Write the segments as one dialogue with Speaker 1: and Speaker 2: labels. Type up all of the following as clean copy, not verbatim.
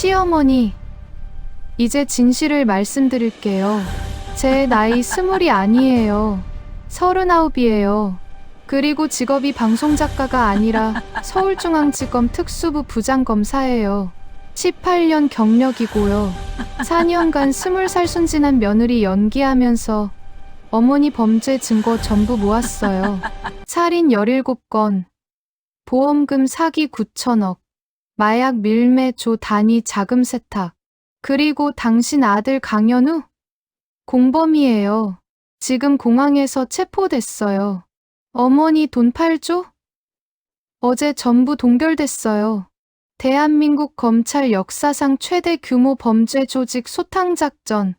Speaker 1: 시어머니, 이제 진실을 말씀드릴게요. 제 나이 20이 아니에요. 39이에요. 그리고 직업이 방송작가가 아니라 서울중앙지검 특수부 부장검사예요. 18년 경력이고요. 4년간 20살 순진한 며느리 연기하면서 어머니 범죄 증거 전부 모았어요. 살인 17건, 보험금 사기 9천억, 마약 밀매 조 단위 자금 세탁, 그리고 당신 아들 강현우? 공범이에요. 지금 공항에서 체포됐어요. 어머니 돈 8조? 어제 전부 동결됐어요. 대한민국 검찰 역사상 최대 규모 범죄 조직 소탕작전.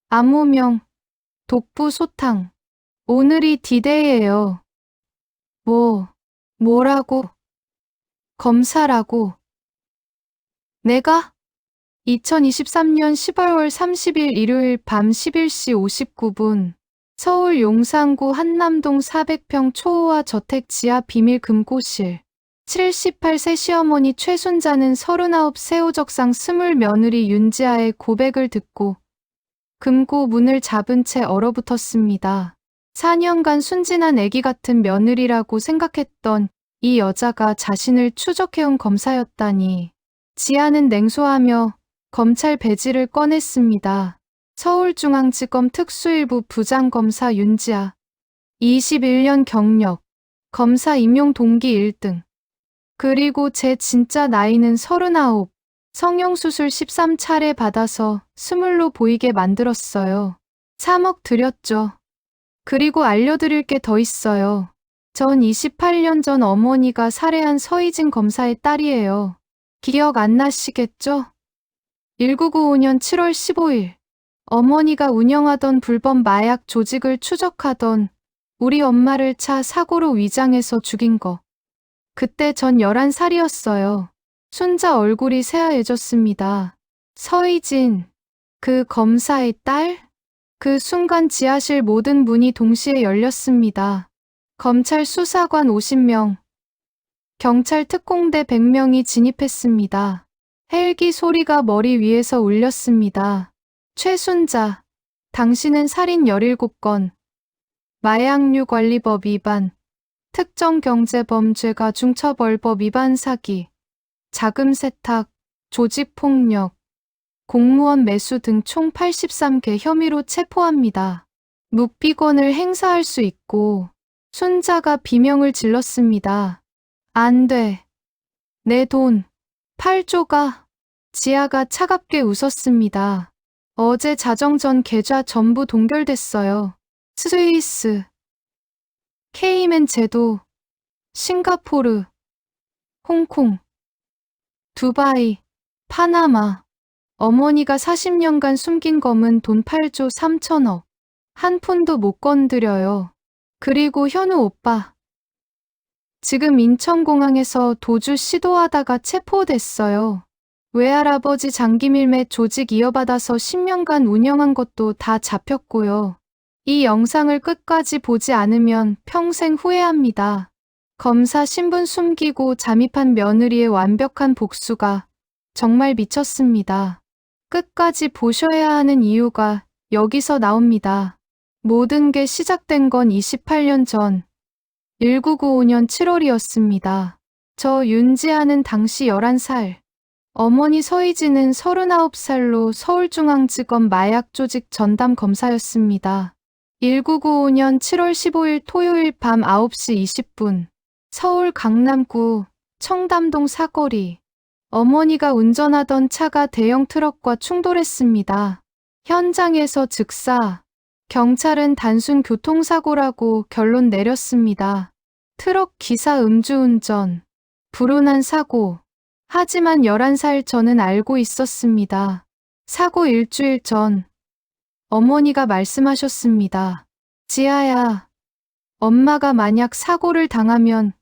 Speaker 1: 암호명, 독부 소탕. 오늘이 디데이예요. 뭐라고? 검사라고. 내가? 2023년 12월 30일 일요일 밤 11시 59분 서울 용산구 한남동 400평 초호화 저택 지하 비밀 금고실 78세 시어머니 최순자는 39 새우적상 20 며느리 윤지아의 고백을 듣고 금고 문을 잡은 채 얼어붙었습니다. 4년간 순진한 애기 같은 며느리라고 생각했던 이 여자가 자신을 추적해온 검사였다니. 지아는 냉소하며 검찰 배지를 꺼냈습니다. 서울중앙지검 특수일부 부장검사 윤지아. 21년 경력. 검사 임용 동기 1등. 그리고 제 진짜 나이는 39. 성형수술 13차례 받아서 20로 보이게 만들었어요. 3억 드렸죠. 그리고 알려드릴 게 더 있어요. 전 28년 전 어머니가 살해한 서희진 검사의 딸이에요. 기억 안 나시겠죠? 1995년 7월 15일 어머니가 운영하던 불법 마약 조직을 추적하던 우리 엄마를 차 사고로 위장해서 죽인 거. 그때 전 11살이었어요. 순자 얼굴이 새하얘졌습니다. 서희진, 그 검사의 딸? 그 순간 지하실 모든 문이 동시에 열렸습니다. 검찰 수사관 50명, 경찰 특공대 100명이 진입했습니다. 헬기 소리가 머리 위에서 울렸습니다. 최순자, 당신은 살인 17건, 마약류 관리법 위반, 특정경제범죄가 중처벌법 위반 사기, 자금 세탁, 조직폭력, 공무원 매수 등 총 83개 혐의로 체포합니다. 묵비권을 행사할 수 있고 순자가 비명을 질렀습니다. 안 돼. 내 돈 8조가. 지아가 차갑게 웃었습니다. 어제 자정전 계좌 전부 동결됐어요. 스위스, 케이맨 제도, 싱가포르, 홍콩, 두바이, 파나마. 어머니가 40년간 숨긴 검은 돈 8조 3천억. 한 푼도 못 건드려요. 그리고 현우 오빠. 지금 인천공항에서 도주 시도하다가 체포됐어요. 외할아버지 장기밀매 조직 이어받아서 10년간 운영한 것도 다 잡혔고요. 이 영상을 끝까지 보지 않으면 평생 후회합니다. 검사 신분 숨기고 잠입한 며느리의 완벽한 복수가 정말 미쳤습니다. 끝까지 보셔야 하는 이유가 여기서 나옵니다. 모든 게 시작된 건 28년 전 1995년 7월이었습니다. 저 윤지아는 당시 11살, 어머니 서희진은 39살로 서울중앙지검 마약조직 전담 검사였습니다. 1995년 7월 15일 토요일 밤 9시 20분 서울 강남구 청담동 사거리 어머니가 운전하던 차가 대형 트럭과 충돌했습니다. 현장에서 즉사 경찰은 단순 교통사고라고 결론 내렸습니다. 트럭 기사 음주운전, 불운한 사고. 하지만 11살 저는 알고 있었습니다. 사고 일주일 전 어머니가 말씀하셨습니다. 지아야, 엄마가 만약 사고를 당하면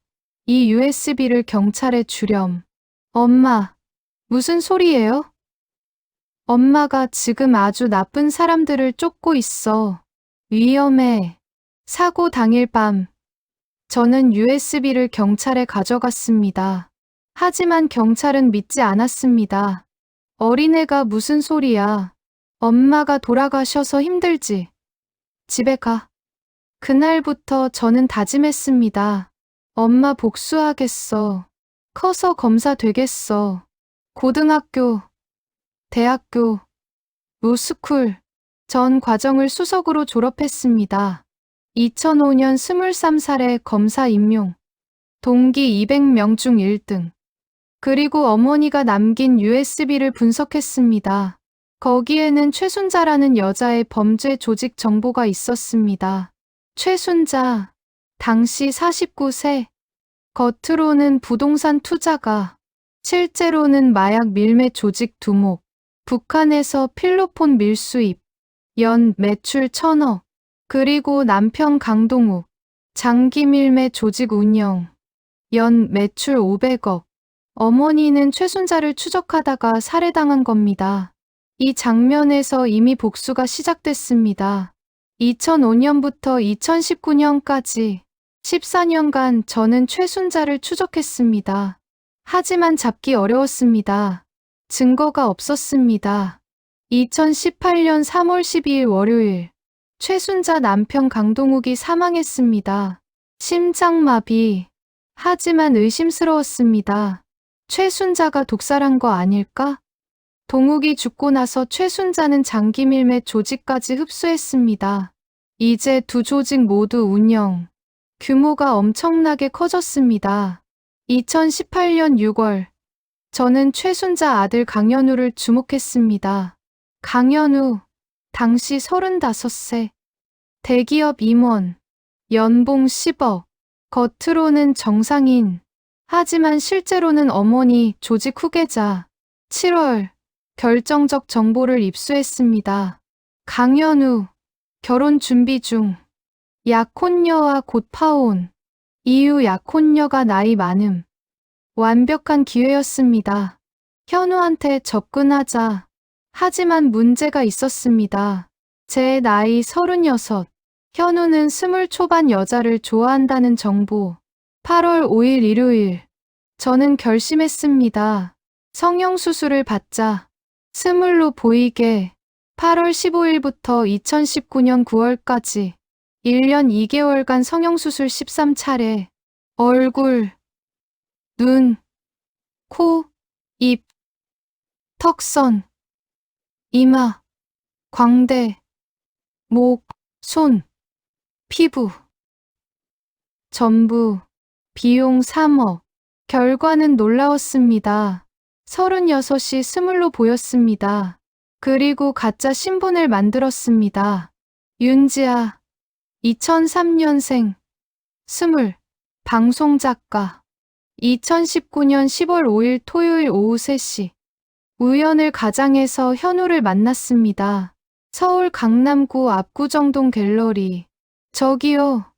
Speaker 1: 이 USB를 경찰에 주렴. 엄마, 무슨 소리예요? 엄마가 지금 아주 나쁜 사람들을 쫓고 있어. 위험해. 사고 당일 밤, 저는 USB를 경찰에 가져갔습니다. 하지만 경찰은 믿지 않았습니다. 어린애가 무슨 소리야. 엄마가 돌아가셔서 힘들지. 집에 가. 그날부터 저는 다짐했습니다. 엄마 복수하겠어. 커서 검사 되겠어. 고등학교, 대학교, 로스쿨 전 과정을 수석으로 졸업했습니다. 2005년 23살에 검사 임용. 동기 200명 중 1등. 그리고 어머니가 남긴 USB를 분석했습니다. 거기에는 최순자라는 여자의 범죄 조직 정보가 있었습니다. 최순자, 당시 49세. 겉으로는 부동산 투자가, 실제로는 마약 밀매 조직 두목. 북한에서 필로폰 밀수입, 연 매출 1,000억. 그리고 남편 강동욱, 장기 밀매 조직 운영, 연 매출 500억. 어머니는 최순자를 추적하다가 살해당한 겁니다. 이 장면에서 이미 복수가 시작됐습니다. 2005년부터 2019년까지 14년간 저는 최순자를 추적했습니다. 하지만 잡기 어려웠습니다. 증거가 없었습니다. 2018년 3월 12일 월요일, 최순자 남편 강동욱이 사망했습니다. 심장마비. 하지만 의심스러웠습니다. 최순자가 독살한 거 아닐까? 동욱이 죽고 나서 최순자는 장기밀매 조직까지 흡수했습니다. 이제 두 조직 모두 운영. 규모가 엄청나게 커졌습니다. 2018년 6월, 저는 최순자 아들 강현우를 주목했습니다. 강현우, 당시 35세. 대기업 임원. 연봉 10억. 겉으로는 정상인. 하지만 실제로는 어머니 조직 후계자. 7월, 결정적 정보를 입수했습니다. 강현우, 결혼 준비 중. 약혼녀와 곧 파혼. 이유 약혼녀가 나이 많음. 완벽한 기회였습니다. 현우한테 접근하자. 하지만 문제가 있었습니다. 제 나이 36. 현우는 20 초반 여자를 좋아한다는 정보. 8월 5일 일요일. 저는 결심했습니다. 성형수술을 받자. 스물로 보이게. 8월 15일부터 2019년 9월까지 1년 2개월간 성형수술 13차례. 얼굴, 눈, 코, 입, 턱선, 이마, 광대, 목, 손, 피부. 전부 비용 3억. 결과는 놀라웠습니다. 36이 스물로 보였습니다. 그리고 가짜 신분을 만들었습니다. 윤지아, 2003년생, 스물, 방송작가. 2019년 10월 5일 토요일 오후 3시. 우연을 가장해서 현우를 만났습니다. 서울 강남구 압구정동 갤러리. 저기요.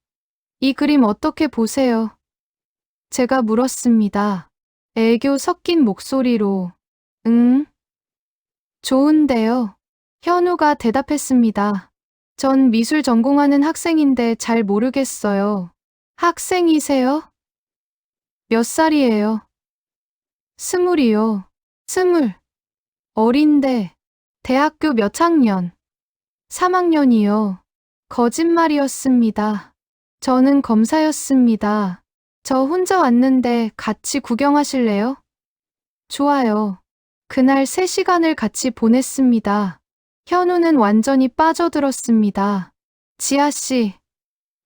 Speaker 1: 이 그림 어떻게 보세요? 제가 물었습니다. 애교 섞인 목소리로. 응? 좋은데요. 현우가 대답했습니다. 전 미술 전공하는 학생인데 잘 모르겠어요. 학생이세요? 몇 살이에요? 20이요. 20. 어린데. 대학교 몇 학년? 3학년이요. 거짓말이었습니다. 저는 검사였습니다. 저 혼자 왔는데 같이 구경하실래요? 좋아요. 그날 3시간을 같이 보냈습니다. 현우는 완전히 빠져들었습니다. 지아씨,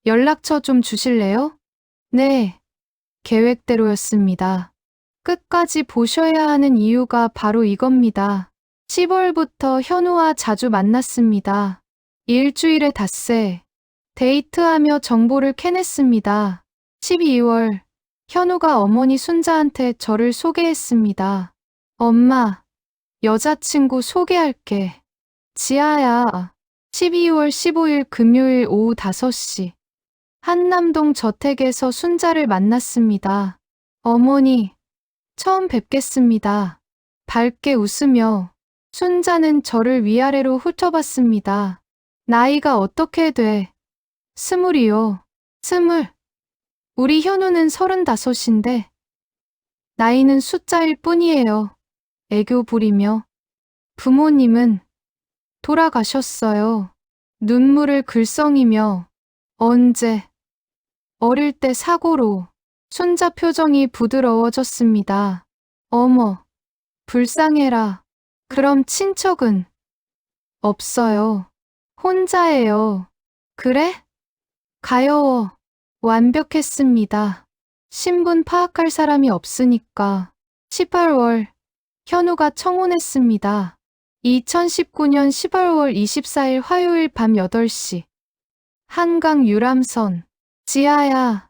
Speaker 1: 연락처 좀 주실래요? 네. 계획대로였습니다. 끝까지 보셔야 하는 이유가 바로 이겁니다. 10월부터 현우와 자주 만났습니다. 일주일에 닷새. 데이트하며 정보를 캐냈습니다. 12월, 현우가 어머니 순자한테 저를 소개했습니다. 엄마, 여자친구 소개할게. 지아야. 12월 15일 금요일 오후 5시. 한남동 저택에서 순자를 만났습니다. 어머니, 처음 뵙겠습니다. 밝게 웃으며 순자는 저를 위아래로 훑어봤습니다. 나이가 어떻게 돼? 20이요. 20. 우리 현우는 35인데 나이는 숫자일 뿐이에요. 애교 부리며 부모님은 돌아가셨어요. 눈물을 글썽이며 언제 어릴 때 사고로 손자 표정이 부드러워졌습니다. 어머, 불쌍해라. 그럼 친척은 없어요. 혼자예요. 그래? 가여워. 완벽했습니다. 신분 파악할 사람이 없으니까. 18월, 현우가 청혼했습니다. 2019년 12월 24일 화요일 밤 8시. 한강 유람선. 지아야,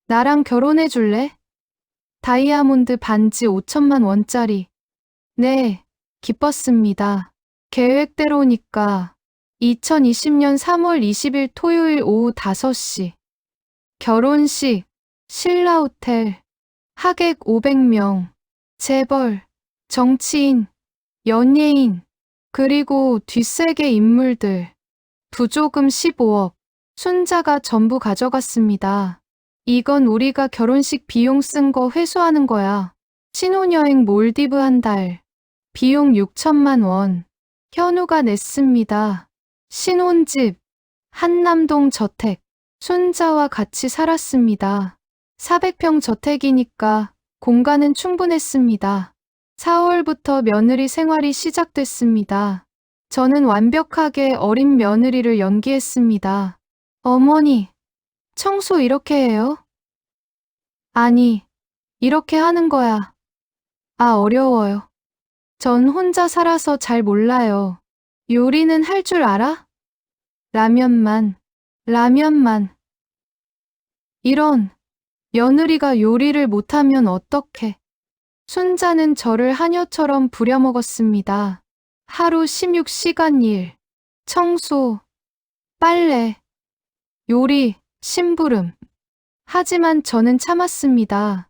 Speaker 1: 나랑 결혼해 줄래? 다이아몬드 반지 5천만 원짜리. 네, 기뻤습니다. 계획대로니까. 2020년 3월 20일 토요일 오후 5시. 결혼식, 신라호텔, 하객 500명, 재벌, 정치인, 연예인, 그리고 뒷세계 인물들. 부조금 15억, 순자가 전부 가져갔습니다. 이건 우리가 결혼식 비용 쓴 거 회수하는 거야. 신혼여행 몰디브 한 달, 비용 6천만 원. 현우가 냈습니다. 신혼집, 한남동 저택, 순자와 같이 살았습니다. 400평 저택이니까 공간은 충분했습니다. 4월부터 며느리 생활이 시작됐습니다. 저는 완벽하게 어린 며느리를 연기했습니다. 어머니, 청소 이렇게 해요? 아니, 이렇게 하는 거야. 아, 어려워요. 전 혼자 살아서 잘 몰라요. 요리는 할 줄 알아? 라면만. 이런, 며느리가 요리를 못하면 어떡해. 순자는 저를 하녀처럼 부려먹었습니다. 하루 16시간 일, 청소, 빨래, 요리, 심부름. 하지만 저는 참았습니다.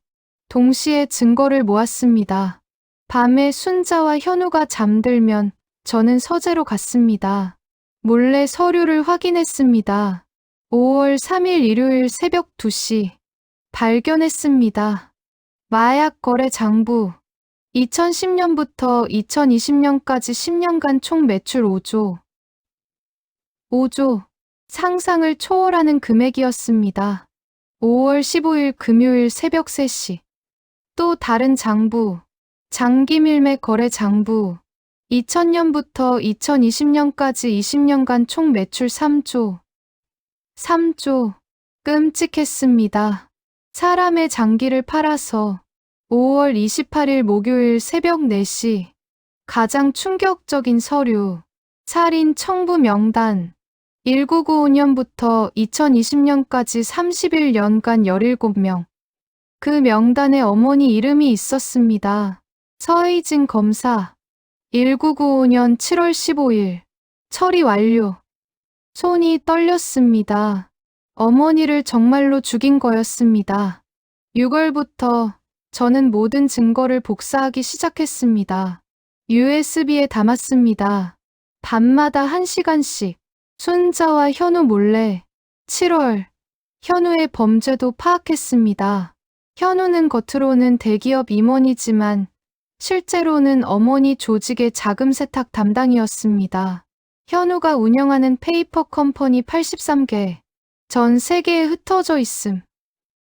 Speaker 1: 동시에 증거를 모았습니다. 밤에 순자와 현우가 잠들면 저는 서재로 갔습니다. 몰래 서류를 확인했습니다. 5월 3일 일요일 새벽 2시. 발견했습니다. 마약 거래 장부. 2010년부터 2020년까지 10년간 총 매출 5조. 상상을 초월하는 금액이었습니다. 5월 15일 금요일 새벽 3시. 또 다른 장부. 장기 밀매 거래 장부. 2000년부터 2020년까지 20년간 총 매출 3조. 끔찍했습니다. 사람의 장기를 팔아서. 5월 28일 목요일 새벽 4시. 가장 충격적인 서류. 살인 청부 명단. 1995년부터 2020년까지 31년간 17명. 그 명단에 어머니 이름이 있었습니다. 서희진 검사. 1995년 7월 15일. 처리 완료. 손이 떨렸습니다. 어머니를 정말로 죽인 거였습니다. 6월부터 저는 모든 증거를 복사하기 시작했습니다. USB에 담았습니다. 밤마다 1시간씩. 순자와 현우 몰래. 7월. 현우의 범죄도 파악했습니다. 현우는 겉으로는 대기업 임원이지만 실제로는 어머니 조직의 자금 세탁 담당이었습니다. 현우가 운영하는 페이퍼 컴퍼니 83개. 전 세계에 흩어져 있음.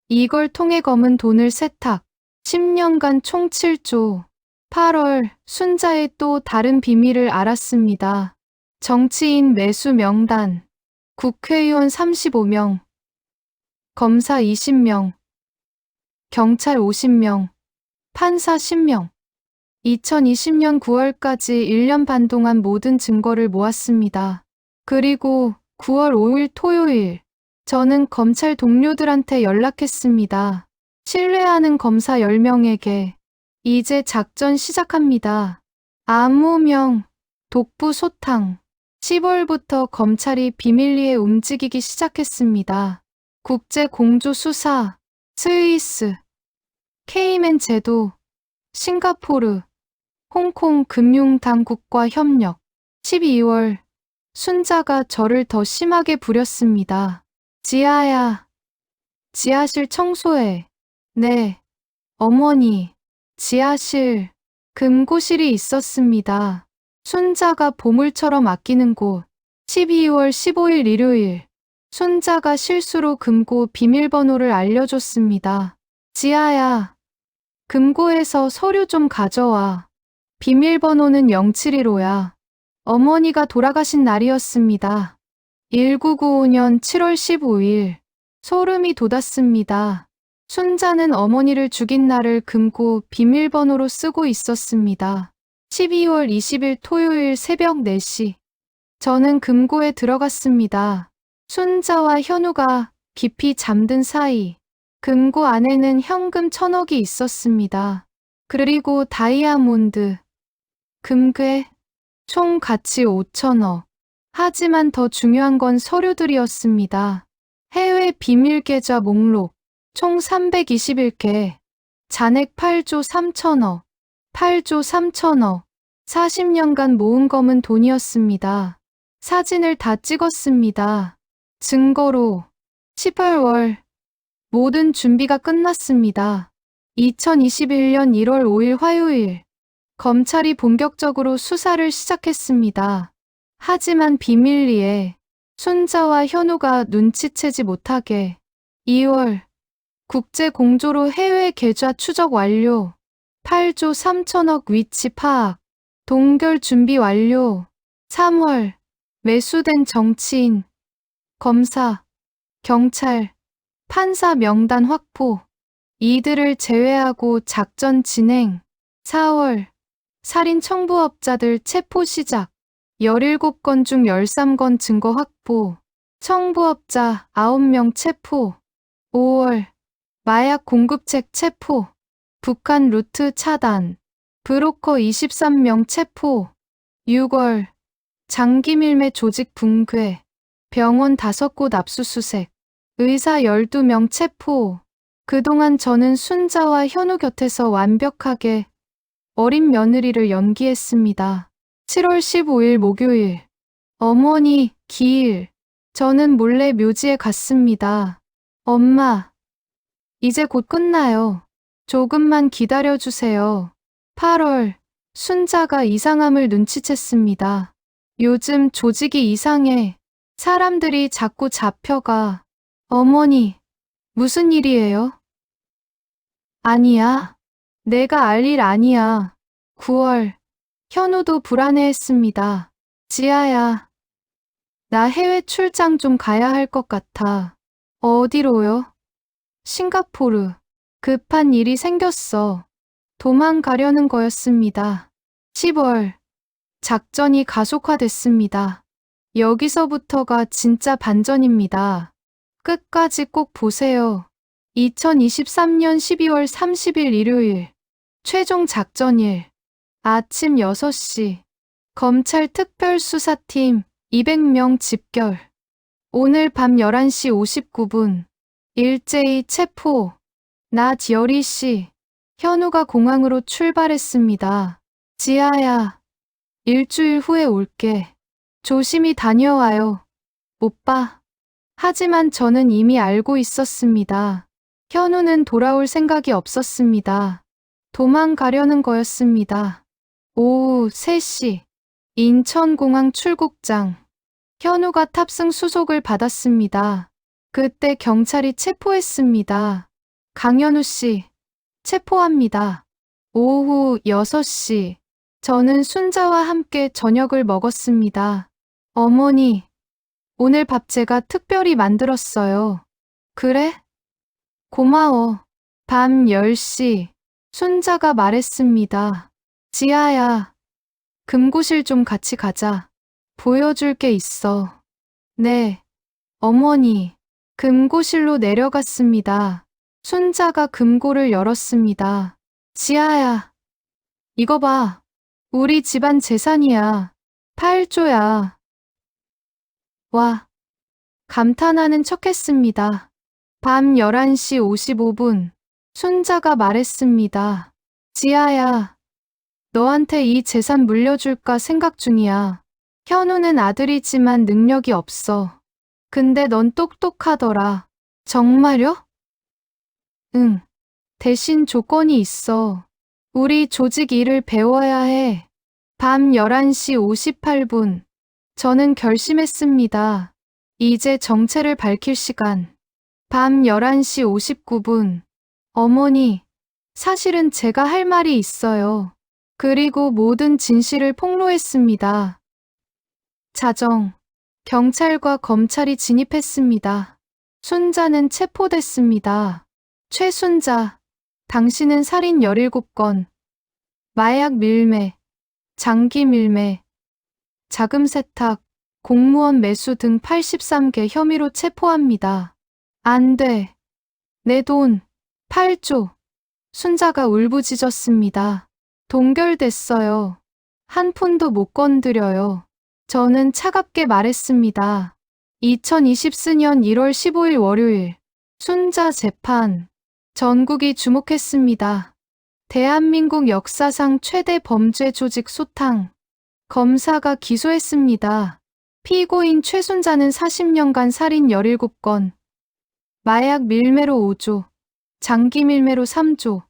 Speaker 1: 이걸 통해 검은 돈을 세탁. 10년간 총 7조. 8월, 순자의 또 다른 비밀을 알았습니다. 정치인 매수 명단. 국회의원 35명. 검사 20명. 경찰 50명. 판사 10명. 2020년 9월까지 1년 반 동안 모든 증거를 모았습니다. 그리고 9월 5일 토요일, 저는 검찰 동료들한테 연락했습니다. 신뢰하는 검사 10명에게. 이제 작전 시작합니다. 암호명, 독부 소탕. 10월부터 검찰이 비밀리에 움직이기 시작했습니다. 국제 공조 수사, 스위스, 케이맨 제도, 싱가포르, 홍콩 금융당국과 협력. 12월, 순자가 저를 더 심하게 부렸습니다. 지아야, 지하실 청소해. 네, 어머니, 지하실, 금고실이 있었습니다. 순자가 보물처럼 아끼는 곳. 12월 15일 일요일. 순자가 실수로 금고 비밀번호를 알려줬습니다. 지아야, 금고에서 서류 좀 가져와. 비밀번호는 071호야. 어머니가 돌아가신 날이었습니다. 1995년 7월 15일. 소름이 돋았습니다. 순자는 어머니를 죽인 날을 금고 비밀번호로 쓰고 있었습니다. 12월 20일 토요일 새벽 4시. 저는 금고에 들어갔습니다. 순자와 현우가 깊이 잠든 사이. 금고 안에는 현금 1,000억이 있었습니다. 그리고 다이아몬드, 금괴, 총 가치 5,000억. 하지만 더 중요한 건 서류들이었습니다. 해외 비밀 계좌 목록, 총 321개, 잔액 8조 3천억, 8조 3천억, 40년간 모은 검은 돈이었습니다. 사진을 다 찍었습니다. 증거로 18월 모든 준비가 끝났습니다. 2021년 1월 5일 화요일 검찰이 본격적으로 수사를 시작했습니다. 하지만 비밀리에 순자와 현우가 눈치채지 못하게 2월 국제 공조로 해외 계좌 추적 완료, 8조 3천억 위치 파악, 동결 준비 완료. 3월 매수된 정치인, 검사, 경찰, 판사 명단 확보. 이들을 제외하고 작전 진행. 4월 살인 청부업자들 체포 시작. 17건 중 13건 증거 확보. 청부업자 9명 체포. 5월 마약 공급책 체포. 북한 루트 차단. 브로커 23명 체포. 6월 장기 밀매 조직 붕괴. 병원 5곳 압수수색. 의사 12명 체포. 그동안 저는 순자와 현우 곁에서 완벽하게 어린 며느리를 연기했습니다. 7월 15일 목요일. 어머니 기일. 저는 몰래 묘지에 갔습니다. 엄마, 이제 곧 끝나요. 조금만 기다려주세요. 8월. 순자가 이상함을 눈치챘습니다. 요즘 조직이 이상해. 사람들이 자꾸 잡혀가. 어머니, 무슨 일이에요? 아니야. 내가 알 일 아니야. 9월. 현우도 불안해했습니다. 지아야, 나 해외 출장 좀 가야 할 것 같아. 어디로요? 싱가포르. 급한 일이 생겼어. 도망가려는 거였습니다. 10월. 작전이 가속화됐습니다. 여기서부터가 진짜 반전입니다. 끝까지 꼭 보세요. 2023년 12월 30일 일요일. 최종 작전일. 아침 6시. 검찰 특별수사팀 200명 집결. 오늘 밤 11시 59분. 일제히 체포. 낮 10시. 현우가 공항으로 출발했습니다. 지아야, 일주일 후에 올게. 조심히 다녀와요. 오빠. 하지만 저는 이미 알고 있었습니다. 현우는 돌아올 생각이 없었습니다. 도망가려는 거였습니다. 오후 3시. 인천공항 출국장. 현우가 탑승 수속을 받았습니다. 그때 경찰이 체포했습니다. 강현우 씨, 체포합니다. 오후 6시. 저는 순자와 함께 저녁을 먹었습니다. 어머니, 오늘 밥 제가 특별히 만들었어요. 그래? 고마워. 밤 10시. 순자가 말했습니다. 지아야, 금고실 좀 같이 가자. 보여줄 게 있어. 네, 어머니. 금고실로 내려갔습니다. 순자가 금고를 열었습니다. 지아야, 이거 봐. 우리 집안 재산이야. 8조야. 와, 감탄하는 척했습니다. 밤 11시 55분. 순자가 말했습니다. 지아야, 너한테 이 재산 물려줄까 생각 중이야. 현우는 아들이지만 능력이 없어. 근데 넌 똑똑하더라. 정말요? 응. 대신 조건이 있어. 우리 조직 일을 배워야 해. 밤 11시 58분. 저는 결심했습니다. 이제 정체를 밝힐 시간. 밤 11시 59분. 어머니, 사실은 제가 할 말이 있어요. 그리고 모든 진실을 폭로했습니다. 자정. 경찰과 검찰이 진입했습니다. 순자는 체포됐습니다. 최순자, 당신은 살인 17건, 마약 밀매, 장기 밀매, 자금 세탁, 공무원 매수 등 83개 혐의로 체포합니다. 안 돼. 내 돈, 8조. 순자가 울부짖었습니다. 동결됐어요. 한 푼도 못 건드려요. 저는 차갑게 말했습니다. 2024년 1월 15일 월요일, 순자 재판. 전국이 주목했습니다. 대한민국 역사상 최대 범죄 조직 소탕. 검사가 기소했습니다. 피고인 최순자는 40년간 살인 17건, 마약 밀매로 5조, 장기 밀매로 3조,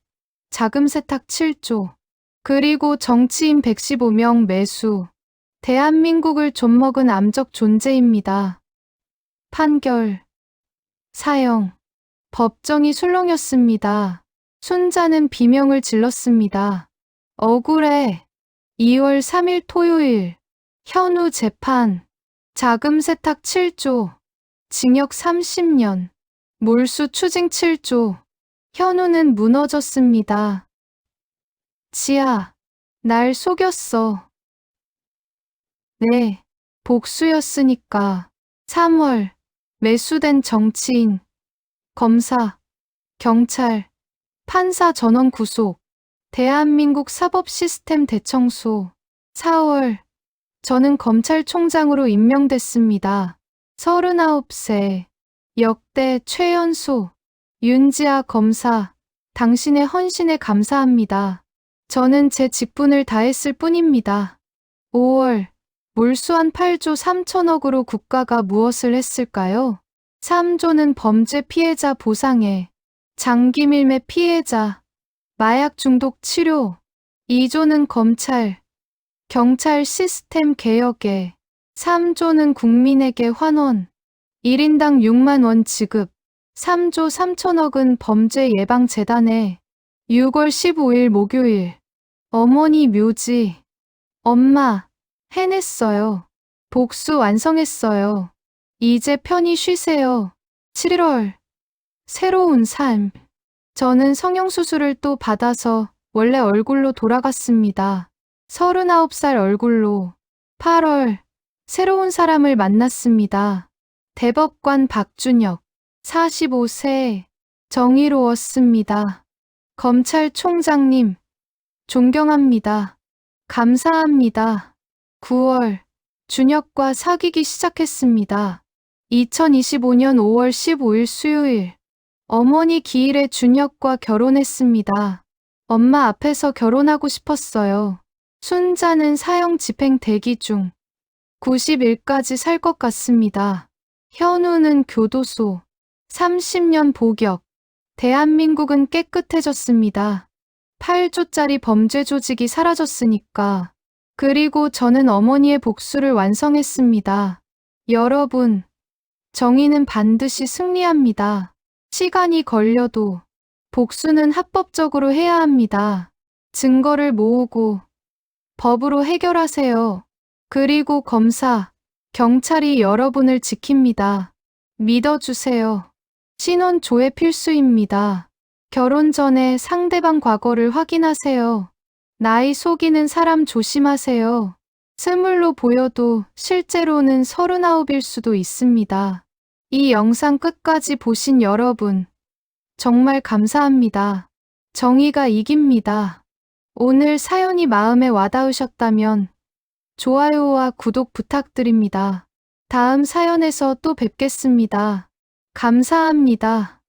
Speaker 1: 자금 세탁 7조, 그리고 정치인 115명 매수. 대한민국을 좀먹은 암적 존재입니다. 판결. 사형. 법정이 술렁였습니다. 순자는 비명을 질렀습니다. 억울해. 2월 3일 토요일. 현우 재판. 자금 세탁 7조. 징역 30년. 몰수 추징 7조. 현우는 무너졌습니다. 지아, 날 속였어. 네, 복수였으니까. 3월, 매수된 정치인, 검사, 경찰, 판사 전원 구속, 대한민국 사법 시스템 대청소. 4월, 저는 검찰총장으로 임명됐습니다. 39세, 역대 최연소, 윤지아 검사, 당신의 헌신에 감사합니다. 저는 제 직분을 다했을 뿐입니다. 5월, 몰수한 8조 3천억으로 국가가 무엇을 했을까요? 3조는 범죄 피해자 보상에, 장기 밀매 피해자, 마약 중독 치료, 2조는 검찰, 경찰 시스템 개혁에, 3조는 국민에게 환원, 1인당 6만 원 지급, 3조 3천억은 범죄 예방 재단에. 6월 15일 목요일. 어머니 묘지. 엄마, 해냈어요. 복수 완성했어요. 이제 편히 쉬세요. 7월. 새로운 삶. 저는 성형수술을 또 받아서 원래 얼굴로 돌아갔습니다. 39살 얼굴로. 8월. 새로운 사람을 만났습니다. 대법관 박준혁. 45세. 정의로웠습니다. 검찰총장님, 존경합니다. 감사합니다. 9월, 준혁과 사귀기 시작했습니다. 2025년 5월 15일 수요일, 어머니 기일에 준혁과 결혼했습니다. 엄마 앞에서 결혼하고 싶었어요. 순자는 사형 집행 대기 중. 90일까지 살 것 같습니다. 현우는 교도소. 30년 복역. 대한민국은 깨끗해졌습니다. 8조짜리 범죄 조직이 사라졌으니까. 그리고 저는 어머니의 복수를 완성했습니다. 여러분, 정의는 반드시 승리합니다. 시간이 걸려도 복수는 합법적으로 해야 합니다. 증거를 모으고 법으로 해결하세요. 그리고 검사, 경찰이 여러분을 지킵니다. 믿어주세요. 신원 조회 필수입니다. 결혼 전에 상대방 과거를 확인하세요. 나이 속이는 사람 조심하세요. 스물로 보여도 실제로는 39일 수도 있습니다. 이 영상 끝까지 보신 여러분, 정말 감사합니다. 정의가 이깁니다. 오늘 사연이 마음에 와닿으셨다면 좋아요와 구독 부탁드립니다. 다음 사연에서 또 뵙겠습니다. 감사합니다.